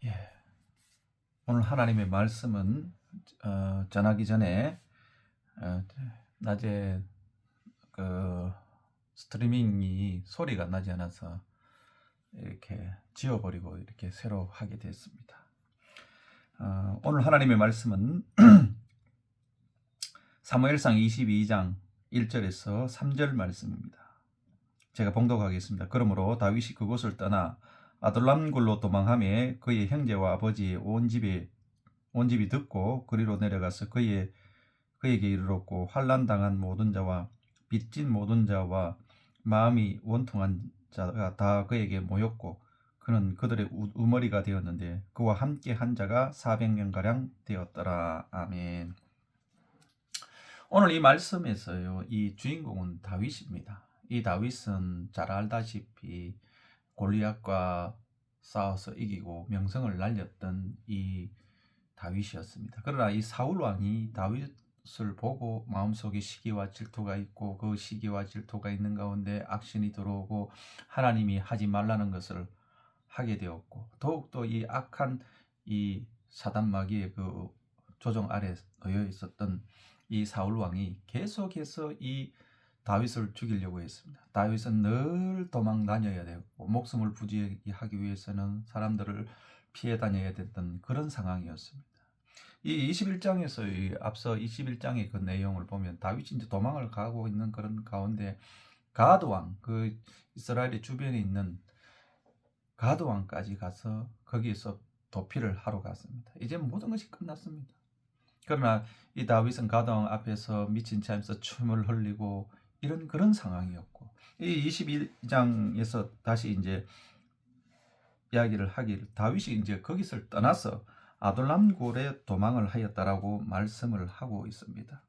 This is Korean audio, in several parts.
예, 오늘 하나님의 말씀은 전하기 전에 어, 낮에 그 스트리밍이 소리가 나지 않아서 이렇게 지워버리고 이렇게 새로 하게 됐습니다. 오늘 하나님의 말씀은 사무엘상 22장 1절에서 3절 말씀입니다. 제가 봉독하겠습니다. 그러므로 다윗이 그곳을 떠나 아둘람굴로 도망하며 그의 형제와 아버지의 온 집이 듣고 그리로 내려가서 그에게 이르렀고, 환난 당한 모든 자와 빚진 모든 자와 마음이 원통한 자가 다 그에게 모였고, 그는 그들의 우머리가 되었는데 그와 함께 한 자가 400명 가량 되었더라. 아멘. 오늘 이 말씀에서요, 이 주인공은 다윗입니다. 이 다윗은 잘 알다시피 골리앗과 싸워서 이기고 명성을 날렸던 이 다윗이었습니다. 그러나 이 사울 왕이 다윗을 보고 마음속에 시기와 질투가 있고, 그 시기와 질투가 있는 가운데 악신이 들어오고 하나님이 하지 말라는 것을 하게 되었고, 더욱더 이 악한 이 사단 마귀의 그 조종 아래 놓여 있었던 이 사울 왕이 계속해서 이 다윗을 죽이려고 했습니다. 다윗은 늘 도망 다녀야 되고, 목숨을 부지하기 위해서는 사람들을 피해 다녀야 됐던 그런 상황이었습니다. 이 21장에서 앞서 21장의 그 내용을 보면 다윗이 이제 도망을 가고 있는 그런 가운데 가드 왕, 그 이스라엘의 주변에 있는 가드 왕까지 가서 거기에서 도피를 하러 갔습니다. 이제 모든 것이 끝났습니다. 그러나 이 다윗은 가드 왕 앞에서 미친 채 하면서 춤을 흘리고 이런 그런 상황이었고, 이 22장에서 다시 이제 이야기를 하기를 다윗이 이제 거기서 떠나서 아둘람굴에 도망을 하였다라고 말씀을 하고 있습니다.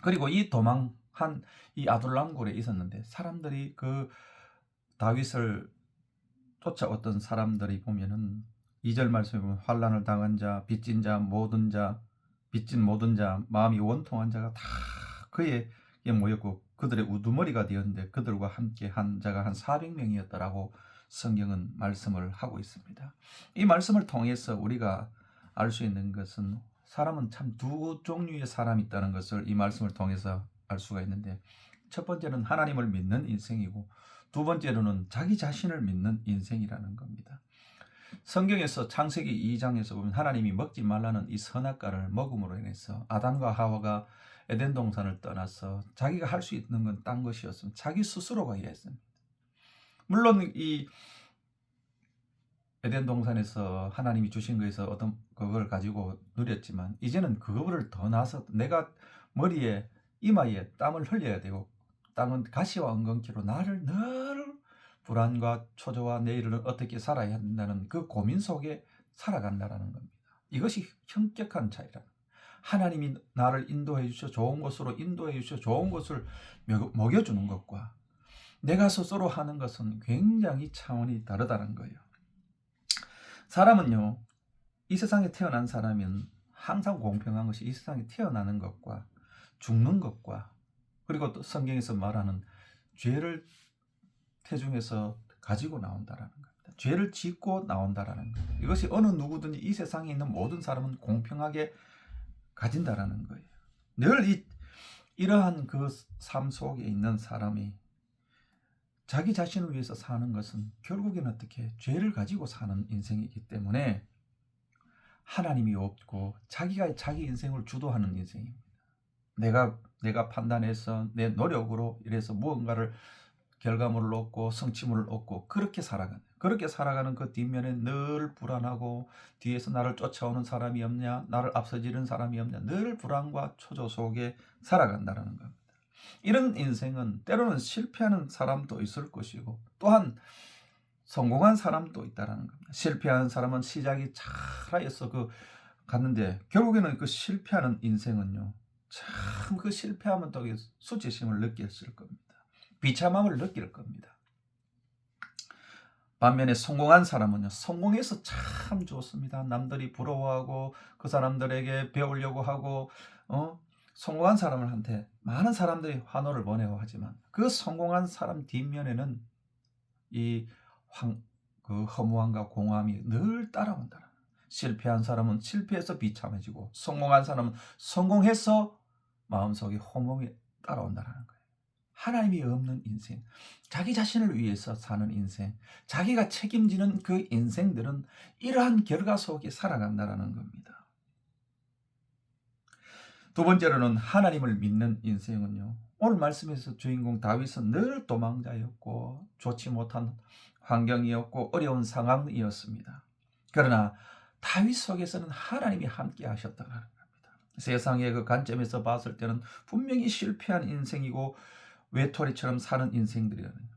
그리고 이 도망한 이 아둘람굴에 있었는데 사람들이 그 다윗을 쫓아왔던 사람들이 보면은 2절 말씀에 보면 환난을 당한 자, 빚진 모든 자, 마음이 원통한 자가 다 그에게 모였고 그들의 우두머리가 되었는데 그들과 함께 한 자가 한 400명이었다라고 성경은 말씀을 하고 있습니다. 이 말씀을 통해서 우리가 알 수 있는 것은 사람은 참 두 종류의 사람이 있다는 것을 이 말씀을 통해서 알 수가 있는데, 첫 번째는 하나님을 믿는 인생이고 두 번째로는 자기 자신을 믿는 인생이라는 겁니다. 성경에서 창세기 2장에서 보면 하나님이 먹지 말라는 이 선악과를 먹음으로 인해서 아담과 하와가 에덴 동산을 떠나서 자기가 할 수 있는 건 딴 것이었으면 자기 스스로가 했습니다. 물론 이 에덴 동산에서 하나님이 주신 것에서 어떤 그걸 가지고 누렸지만 이제는 그거를 더 나서 내가 머리에 이마에 땀을 흘려야 되고, 땅은 가시와 엉겅퀴로 나를 늘 불안과 초조와 내일은 어떻게 살아야 한다는 그 고민 속에 살아간다라는 겁니다. 이것이 현격한 차이라. 하나님이 나를 인도해 주셔 좋은 곳으로 인도해 주셔 좋은 것을 먹여주는 것과 내가 스스로 하는 것은 굉장히 차원이 다르다는 거예요. 사람은요, 이 세상에 태어난 사람은 항상 공평한 것이 이 세상에 태어나는 것과 죽는 것과, 그리고 또 성경에서 말하는 죄를 태중에서 가지고 나온다라는 겁니다. 죄를 짓고 나온다라는 것. 이것이 어느 누구든지 이 세상에 있는 모든 사람은 공평하게 가진다라는 거예요. 늘 이러한 그 삶 속에 있는 사람이 자기 자신을 위해서 사는 것은 결국에는 어떻게 죄를 가지고 사는 인생이기 때문에 하나님이 없고 자기가 자기 인생을 주도하는 인생입니다. 내가 판단해서 내 노력으로 이래서 무언가를 결과물을 얻고 성취물을 얻고 그렇게 살아가는 그 뒷면에 늘 불안하고, 뒤에서 나를 쫓아오는 사람이 없냐, 나를 앞서지는 사람이 없냐, 늘 불안과 초조 속에 살아간다는 겁니다. 이런 인생은 때로는 실패하는 사람도 있을 것이고 또한 성공한 사람도 있다는 겁니다. 실패한 사람은 시작이 잘하여서 갔는데 결국에는 그 실패하는 인생은요, 참 그 실패하면 또 수치심을 느꼈을 겁니다. 비참함을 느낄 겁니다. 반면에 성공한 사람은요, 성공해서 참 좋습니다. 남들이 부러워하고 그 사람들에게 배우려고 하고 성공한 사람한테 많은 사람들이 환호를 보내고 하지만 그 성공한 사람 뒷면에는 이 그 허무함과 공허함이 늘 따라온다. 실패한 사람은 실패해서 비참해지고 성공한 사람은 성공해서 마음속에 허무함이 따라온다는 거예요. 하나님이 없는 인생, 자기 자신을 위해서 사는 인생, 자기가 책임지는 그 인생들은 이러한 결과 속에 살아간다는 겁니다. 두 번째로는 하나님을 믿는 인생은요, 오늘 말씀에서 주인공 다윗은 늘 도망자였고 좋지 못한 환경이었고 어려운 상황이었습니다. 그러나 다윗 속에서는 하나님이 함께 하셨다는 겁니다. 세상의 그 관점에서 봤을 때는 분명히 실패한 인생이고 외톨이처럼 사는 인생들이거든요.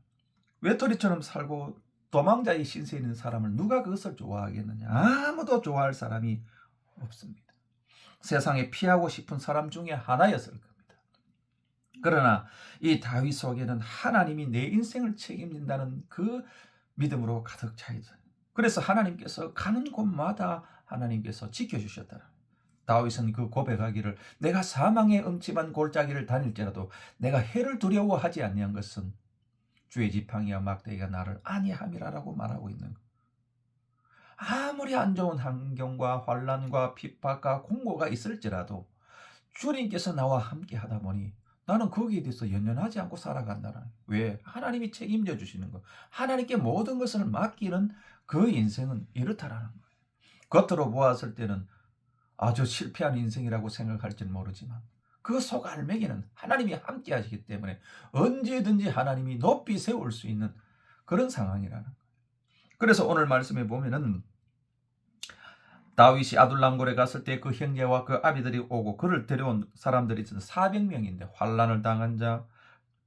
외톨이처럼 살고 도망자의 신세에 있는 사람을 누가 그것을 좋아하겠느냐? 아무도 좋아할 사람이 없습니다. 세상에 피하고 싶은 사람 중에 하나였을 겁니다. 그러나 이 다윗 속에는 하나님이 내 인생을 책임진다는 그 믿음으로 가득 차 있어요. 그래서 하나님께서 가는 곳마다 하나님께서 지켜주셨다. 다윗은 그 고백하기를 내가 사망의 음침한 골짜기를 다닐지라도 내가 해를 두려워하지 아니한 것은 주의 지팡이와 막대기가 나를 안위함이라라고 말하고 있는 것. 아무리 안 좋은 환경과 환난과 핍박과 공고가 있을지라도 주님께서 나와 함께 하다 보니 나는 거기에 대해서 연연하지 않고 살아간다는. 왜? 하나님이 책임져 주시는 것. 하나님께 모든 것을 맡기는 그 인생은 이렇다라는 거예요. 겉으로 보았을 때는 아주 실패한 인생이라고 생각할지는 모르지만 그 속 알맹이는 하나님이 함께 하시기 때문에 언제든지 하나님이 높이 세울 수 있는 그런 상황이라는 거예요. 그래서 오늘 말씀에 보면은 다윗이 아둘람굴에 갔을 때 그 형제와 그 아비들이 오고 그를 데려온 사람들이 400명인데 환난을 당한 자,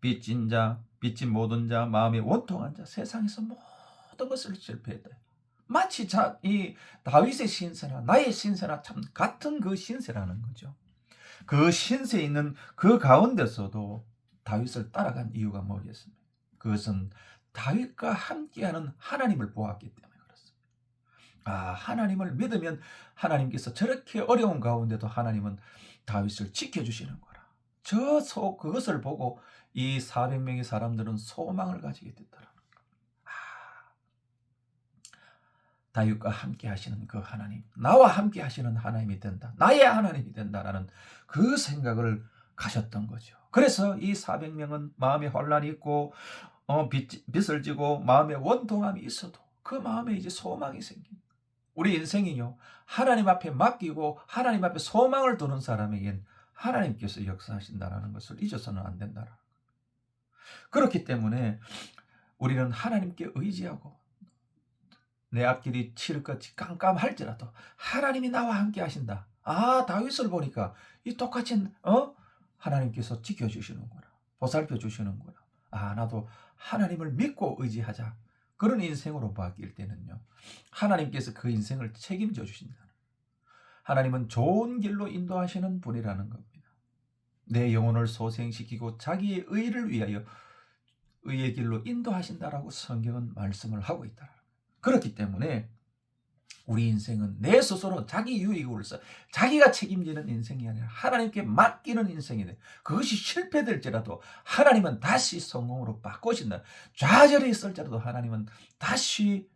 빚진 자, 빚진 모든 자, 마음이 원통한 자, 세상에서 모든 것을 실패했다. 마치 이 다윗의 신세나 나의 신세나 참 같은 그 신세라는 거죠. 그 신세에 있는 그 가운데서도 다윗을 따라간 이유가 뭐겠습니까? 그것은 다윗과 함께하는 하나님을 보았기 때문에 그렇습니다. 하나님을 믿으면 하나님께서 저렇게 어려운 가운데도 하나님은 다윗을 지켜주시는 거라. 그것을 보고 이 400명의 사람들은 소망을 가지게 됐더라. 다윗과 함께 하시는 그 하나님, 나와 함께 하시는 하나님이 된다. 나의 하나님이 된다라는 그 생각을 가졌던 거죠. 그래서 이 400명은 마음에 혼란이 있고 빚을 지고 마음에 원통함이 있어도 그 마음에 이제 소망이 생긴. 우리 인생이요, 하나님 앞에 맡기고 하나님 앞에 소망을 두는 사람에겐 하나님께서 역사하신다는 것을 잊어서는 안 된다. 그렇기 때문에 우리는 하나님께 의지하고 내 앞길이 칠흑같이 깜깜할지라도 하나님이 나와 함께 하신다. 다윗을 보니까 이 똑같이 하나님께서 지켜주시는구나, 보살펴 주시는구나. 나도 하나님을 믿고 의지하자. 그런 인생으로 바뀔 때는요, 하나님께서 그 인생을 책임져 주신다. 하나님은 좋은 길로 인도하시는 분이라는 겁니다. 내 영혼을 소생시키고 자기의 의를 위하여 의의 길로 인도하신다라고 성경은 말씀을 하고 있다. 그렇기 때문에 우리 인생은 내 스스로 자기 유익을 위해서 자기가 책임지는 인생이 아니라 하나님께 맡기는 인생이 돼. 그것이 실패될지라도 하나님은 다시 성공으로 바꾸신다. 좌절이 있을지라도 하나님은 다시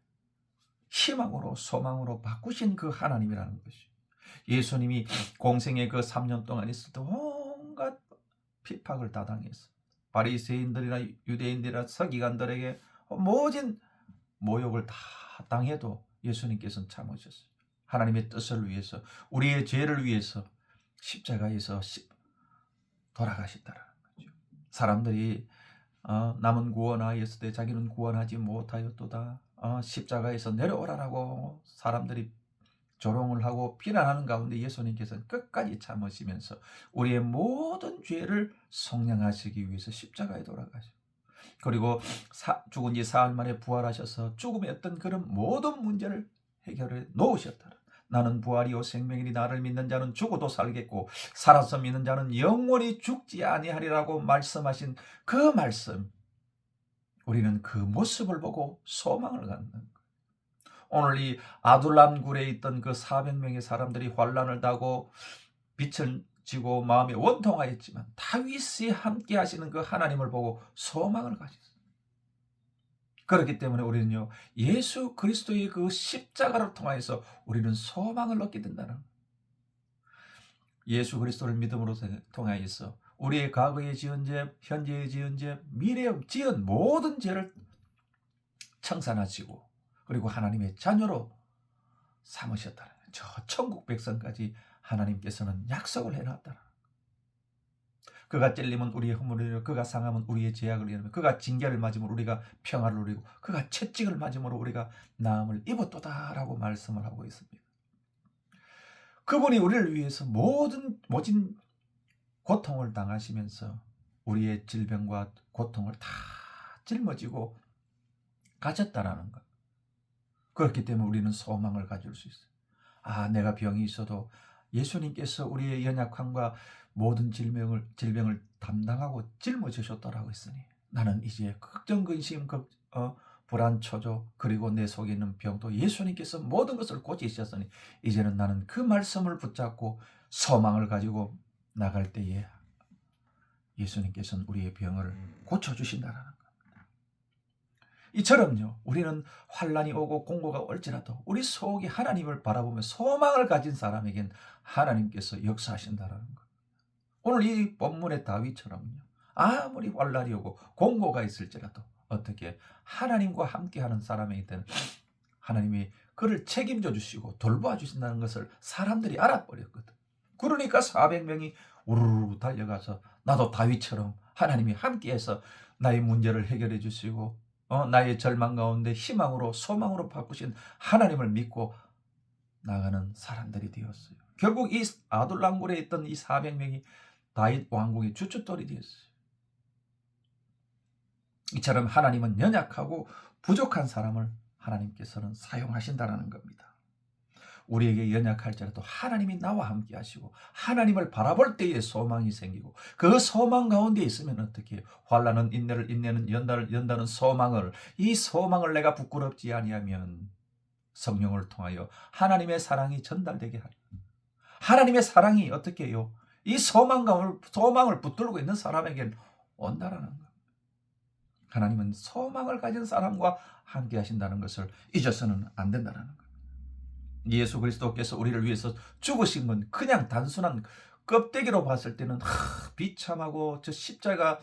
희망으로 소망으로 바꾸신 그 하나님이라는 것이. 예수님이 공생의 그 3년 동안 있을 때 온갖 핍박을 다 당했어. 바리새인들이나 유대인들이나 서기관들에게 모진 모욕을 다 당해도 예수님께서는 참으셨어요. 하나님의 뜻을 위해서, 우리의 죄를 위해서 십자가에서 돌아가셨다는 거죠. 사람들이 남은 구원하였을 때 자기는 구원하지 못하였도다. 십자가에서 내려오라라고 사람들이 조롱을 하고 비난하는 가운데 예수님께서는 끝까지 참으시면서 우리의 모든 죄를 속량하시기 위해서 십자가에 돌아가셨어요. 그리고 죽은 지 사흘 만에 부활하셔서 죽음의 어떤 그런 모든 문제를 해결해 놓으셨다. 나는 부활이요 생명이니 나를 믿는 자는 죽어도 살겠고 살아서 믿는 자는 영원히 죽지 아니하리라고 말씀하신 그 말씀, 우리는 그 모습을 보고 소망을 갖는 거예요. 오늘 이 아둘람 굴에 있던 그 400명의 사람들이 환난을 당하고 빛을 지고 마음에 원통하였지만 다윗이 함께 하시는 그 하나님을 보고 소망을 가졌어요. 그렇기 때문에 우리는요, 예수 그리스도의 그 십자가를 통하여서 우리는 소망을 얻게 된다는 거예요. 예수 그리스도를 믿음으로 통하여서 우리의 과거에 지은 죄, 현재에 지은 죄, 미래에 지은 모든 죄를 청산하시고 그리고 하나님의 자녀로 삼으셨다는 거예요. 저 천국 백성까지 하나님께서는 약속을 해놨다는 거예요. 그가 찔림은 우리의 허물을 이루고 그가 상함은 우리의 죄악을 이루며 그가 징계를 맞으면 우리가 평화를 누리고 그가 채찍을 맞음으로 우리가 나음을 입었도다라고 말씀을 하고 있습니다. 그분이 우리를 위해서 모진 고통을 당하시면서 우리의 질병과 고통을 다 짊어지고 가졌다라는 것. 그렇기 때문에 우리는 소망을 가질 수 있어요. 아, 내가 병이 있어도 예수님께서 우리의 연약함과 모든 질병을 담당하고 짊어지셨다라고 했으니 나는 이제 걱정, 근심, 불안, 초조 그리고 내 속에 있는 병도 예수님께서 모든 것을 고치셨으니 이제는 나는 그 말씀을 붙잡고 소망을 가지고 나갈 때에 예수님께서는 우리의 병을 고쳐주신다는 겁니다. 이처럼요, 우리는 환난이 오고 공고가 올지라도 우리 속에 하나님을 바라보며 소망을 가진 사람에겐 하나님께서 역사하신다는 것. 오늘 이 본문의 다윗처럼요, 아무리 환난이 오고 공고가 있을지라도 어떻게 하나님과 함께하는 사람에게는 하나님이 그를 책임져 주시고 돌봐 주신다는 것을 사람들이 알아버렸거든. 그러니까 400명이 우르르 달려가서 나도 다윗처럼 하나님이 함께해서 나의 문제를 해결해 주시고 나의 절망 가운데 희망으로 소망으로 바꾸신 하나님을 믿고 나가는 사람들이 되었어요. 결국 이 아둘람굴에 있던 이 400명이 다윗 왕궁의 주춧돌이 되었어요. 이처럼 하나님은 연약하고 부족한 사람을 하나님께서는 사용하신다는 겁니다. 우리에게 연약할지라도 하나님이 나와 함께 하시고 하나님을 바라볼 때에 소망이 생기고 그 소망 가운데 있으면 어떻게 해요? 환난은 인내를, 인내는 연단을, 연단은 소망을, 이 소망을 내가 부끄럽지 아니하면 성령을 통하여 하나님의 사랑이 전달되게 하라. 하나님의 사랑이 어떻게 해요? 이 소망을 붙들고 있는 사람에겐 온다라는 거예요. 하나님은 소망을 가진 사람과 함께 하신다는 것을 잊어서는 안 된다는 거예요. 예수 그리스도께서 우리를 위해서 죽으신 건 그냥 단순한 껍데기로 봤을 때는 비참하고 저 십자가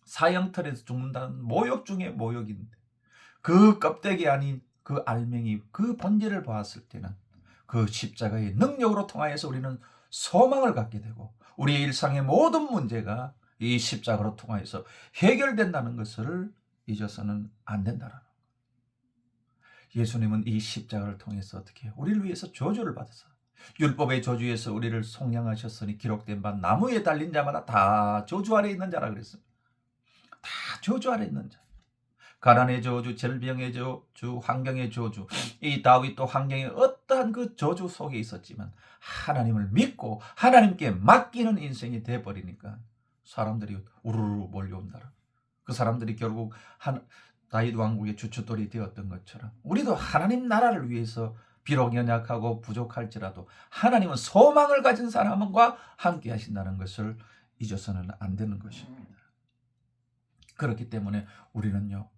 사형틀에서 죽는다는 모욕 중에 모욕인데 그 껍데기 아닌 그 알맹이 그 본질을 봤을 때는 그 십자가의 능력으로 통하여서 우리는 소망을 갖게 되고 우리의 일상의 모든 문제가 이 십자가로 통하여서 해결된다는 것을 잊어서는 안 된다는 거예요. 예수님은 이 십자가를 통해서 어떻게 해요? 우리를 위해서 저주를 받아서 율법의 저주에서 우리를 속량하셨으니 기록된 바 나무에 달린 자마다 다 저주 아래 있는 자라 그랬습니다. 다 저주 아래 있는 자. 가난의 저주, 질병의 저주, 환경의 저주. 이 다윗도 환경에 어떠한 그 저주 속에 있었지만 하나님을 믿고 하나님께 맡기는 인생이 돼버리니까 사람들이 우르르 몰려온다. 그 사람들이 결국 다윗 왕국의 주춧돌이 되었던 것처럼 우리도 하나님 나라를 위해서 비록 연약하고 부족할지라도 하나님은 소망을 가진 사람과 함께 하신다는 것을 잊어서는 안 되는 것입니다. 그렇기 때문에 우리는요,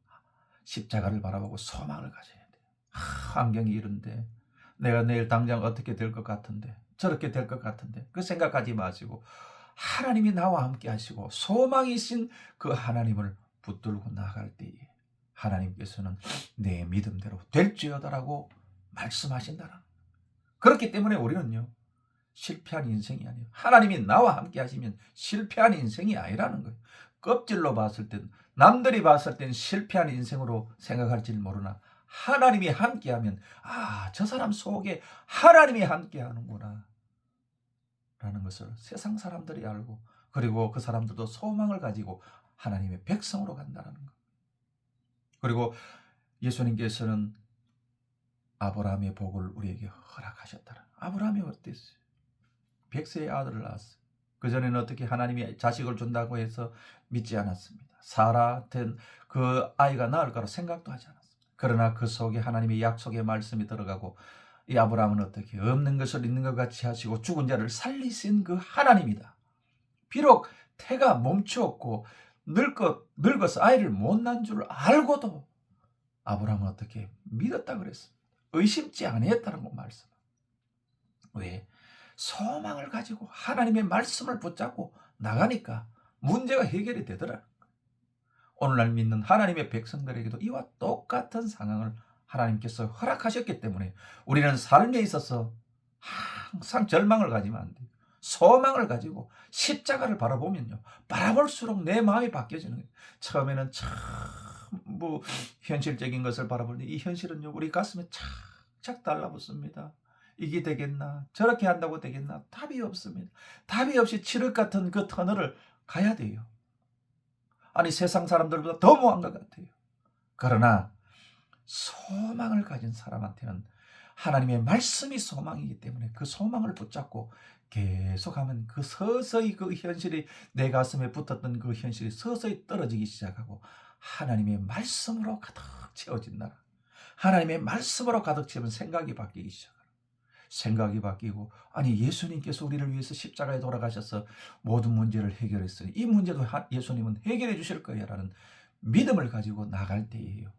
십자가를 바라보고 소망을 가져야 돼요. 환경이 이런데 내가 내일 당장 어떻게 될 것 같은데 저렇게 될 것 같은데 그 생각하지 마시고 하나님이 나와 함께 하시고 소망이신 그 하나님을 붙들고 나갈 때에 하나님께서는 내 믿음대로 될지어다라고 말씀하신다는 거예요. 그렇기 때문에 우리는요, 실패한 인생이 아니에요. 하나님이 나와 함께 하시면 실패한 인생이 아니라는 거예요. 껍질로 봤을 땐, 남들이 봤을 땐 실패한 인생으로 생각할지 모르나 하나님이 함께하면 저 사람 속에 하나님이 함께하는구나 라는 것을 세상 사람들이 알고 그리고 그 사람들도 소망을 가지고 하나님의 백성으로 간다는 것. 그리고 예수님께서는 아브라함의 복을 우리에게 허락하셨다는. 아브라함이 어땠어요? 100세의 아들을 낳았어요. 그전에는 어떻게 하나님이 자식을 준다고 해서 믿지 않았습니다. 사라된 그 아이가 나을 거라 생각도 하지 않았습니다. 그러나 그 속에 하나님의 약속의 말씀이 들어가고 이 아브라함은 어떻게 없는 것을 있는 것 같이 하시고 죽은 자를 살리신 그 하나님이다. 비록 태가 멈추었고 늙어서 아이를 못 낳은 줄 알고도 아브라함은 어떻게 믿었다 그랬습니다. 의심치 아니했다는 거 말씀. 왜? 소망을 가지고 하나님의 말씀을 붙잡고 나가니까 문제가 해결이 되더라. 오늘날 믿는 하나님의 백성들에게도 이와 똑같은 상황을 하나님께서 허락하셨기 때문에 우리는 삶에 있어서 항상 절망을 가지면 안 돼요. 소망을 가지고 십자가를 바라보면요, 바라볼수록 내 마음이 바뀌어지는 거예요. 처음에는 참 현실적인 것을 바라볼 때 이 현실은요, 우리 가슴에 착착 달라붙습니다. 이게 되겠나? 저렇게 한다고 되겠나? 답이 없습니다. 답이 없이 칠흑 같은 그 터널을 가야 돼요. 아니, 세상 사람들보다 더 모한 것 같아요. 그러나 소망을 가진 사람한테는 하나님의 말씀이 소망이기 때문에 그 소망을 붙잡고 계속하면 그 서서히 그 현실이 내 가슴에 붙었던 그 현실이 서서히 떨어지기 시작하고 하나님의 말씀으로 가득 채워진다. 하나님의 말씀으로 가득 채우면 생각이 바뀌기 시작합니다. 생각이 바뀌고, 아니, 예수님께서 우리를 위해서 십자가에 돌아가셔서 모든 문제를 해결했으니 이 문제도 예수님은 해결해 주실 거야 라는 믿음을 가지고 나갈 때예요.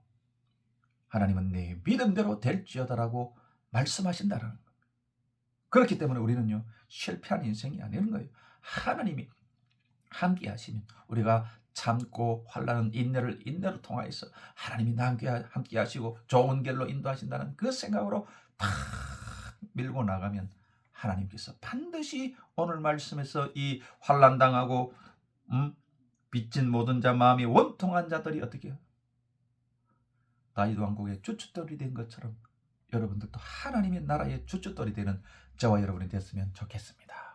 하나님은 내 믿음대로 될지어다라고 말씀하신다라는 겁니다. 그렇기 때문에 우리는요, 실패한 인생이 아니는 거예요. 하나님이 함께 하시면 우리가 참고 환난은 인내로 통하여서 하나님이 함께 하시고 좋은 길로 인도하신다는 그 생각으로 탁 밀고 나가면 하나님께서 반드시 오늘 말씀에서 이 환난 당하고 빚진 모든 자 마음이 원통한 자들이 어떻게 해요? 다윗 왕국의 주춧돌이 된 것처럼 여러분들도 하나님의 나라의 주춧돌이 되는 저와 여러분이 됐으면 좋겠습니다.